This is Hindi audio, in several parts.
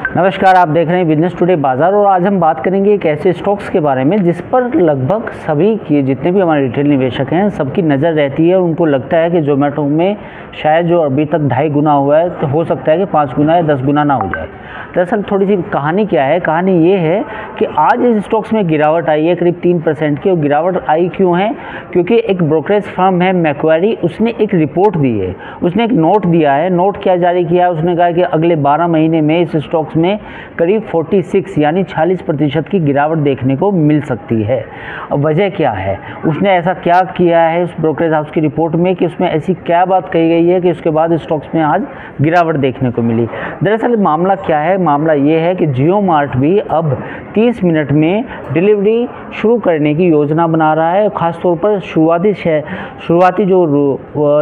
नमस्कार, आप देख रहे हैं बिजनेस टुडे बाजार और आज हम बात करेंगे एक ऐसे स्टॉक्स के बारे में जिस पर लगभग सभी की जितने भी हमारे रिटेल निवेशक हैं सबकी नज़र रहती है और उनको लगता है कि जोमेटो में शायद जो अभी तक 2.5 गुना हुआ है तो हो सकता है कि 5 गुना या 10 गुना ना हो जाए। दरअसल थोड़ी सी कहानी क्या है, कहानी ये है कि आज इस स्टॉक्स में गिरावट आई है करीब 3% की। और गिरावट आई क्यों है? क्योंकि एक ब्रोकरेज फर्म है मैक्वारी, उसने एक रिपोर्ट दी है, उसने एक नोट दिया है। नोट क्या जारी किया है? उसने कहा कि अगले 12 महीने में इस स्टॉक्स में करीब 46 यानी 40% की गिरावट देखने को मिल सकती है। अब वजह क्या है? उसने ऐसा क्या किया है उस ब्रोकरेज हाउस की रिपोर्ट में कि उसमें ऐसी क्या बात कही गई है कि उसके बाद स्टॉक्स में आज गिरावट देखने को मिली। दरअसल मामला क्या है? मामला ये है कि जियो मार्ट भी अब 30 मिनट में डिलीवरी शुरू करने की योजना बना रहा है। खासतौर पर शुरुआती जो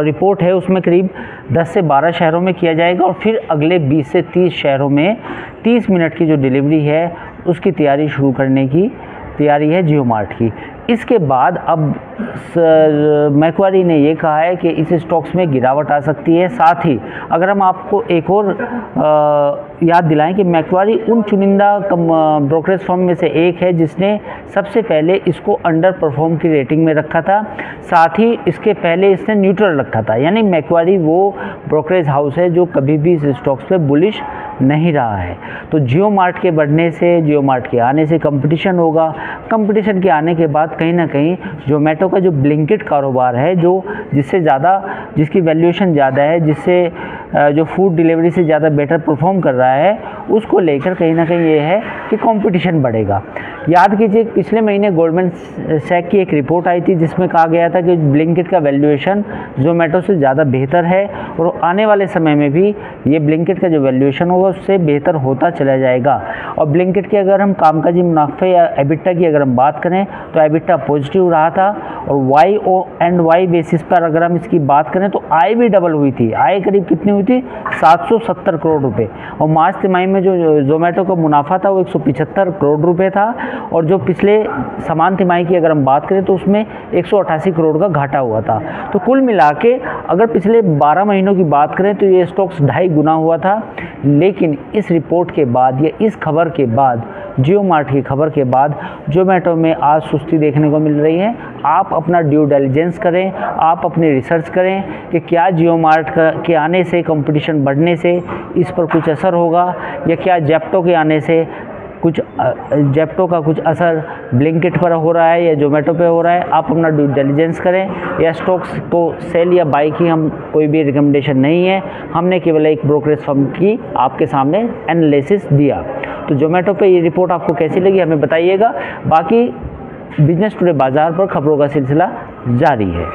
रिपोर्ट है उसमें करीब 10 से 12 शहरों में किया जाएगा और फिर अगले 20 से 30 शहरों में 30 मिनट की जो डिलीवरी है उसकी तैयारी शुरू करने की तैयारी है जियो मार्ट की। इसके बाद अब मैक्वारी ने ये कहा है कि इस स्टॉक्स में गिरावट आ सकती है। साथ ही अगर हम आपको एक और याद दिलाएं कि मैक्वारी उन चुनिंदा ब्रोकरेज फर्म में से एक है जिसने सबसे पहले इसको अंडर परफॉर्म की रेटिंग में रखा था। साथ ही इसके पहले इसने न्यूट्रल रखा था, यानी मैक्वारी वो ब्रोकरेज हाउस है जो कभी भी इस स्टॉक्स पे बुलिश नहीं रहा है। तो जियो मार्ट के बढ़ने से, जियो मार्ट के आने से कंपटीशन होगा। कंपटीशन के आने के बाद कहीं ना कहीं जोमेटो का जो ब्लिंकिट कारोबार है, जिसकी वैल्यूएशन ज़्यादा है, जिससे जो फूड डिलीवरी से ज़्यादा बेटर परफॉर्म कर रहा है, उसको लेकर कहीं ना कहीं ये है कि कंपटीशन बढ़ेगा। याद कीजिए पिछले महीने गोल्डमैन सैक की एक रिपोर्ट आई थी जिसमें कहा गया था कि ब्लिंकिट का वैल्यूएशन जोमेटो से ज़्यादा बेहतर है और आने वाले समय में भी ये ब्लिंकिट का जो वैल्यूएशन होगा उससे बेहतर होता चला जाएगा। और ब्लिंकिट के अगर हम कामकाजी मुनाफे या एबिटा की अगर हम बात करें तो एबिटा पॉजिटिव रहा था और वाई बेसिस पर अगर हम इसकी बात करें तो आय भी डबल हुई थी। आय करीब कितनी हुई थी? 770 करोड़ रुपए। और मार्च तिमाही में जो जोमेटो का मुनाफा था वो 175 करोड़ रुपए था और जो पिछले समान तिमाही की अगर हम बात करें तो उसमें 188 करोड़ का घाटा हुआ था। तो कुल मिला के अगर पिछले 12 महीनों की बात करें तो ये स्टॉक्स 2.5 गुना हुआ था। लेकिन इस रिपोर्ट के बाद या इस खबर के बाद, जियो मार्ट की खबर के बाद जोमेटो में आज सुस्ती देखने को मिल रही है। आप अपना ड्यू डिलिजेंस करें, आप अपनी रिसर्च करें कि क्या जियो मार्ट के आने से, कंपटीशन बढ़ने से इस पर कुछ असर होगा या क्या जेप्टो के आने से जेप्टो का कुछ असर ब्लिंकिट पर हो रहा है या जोमेटो पे हो रहा है। आप अपना ड्यू डिलिजेंस करें। या स्टॉक्स को सेल या बाई की हम कोई भी रिकमेंडेशन नहीं है, हमने केवल एक ब्रोकरेज फर्म की आपके सामने एनालिसिस दिया। तो जोमेटो पे ये रिपोर्ट आपको कैसी लगी हमें बताइएगा। बाकी बिजनेस टुडे बाजार पर खबरों का सिलसिला जारी है।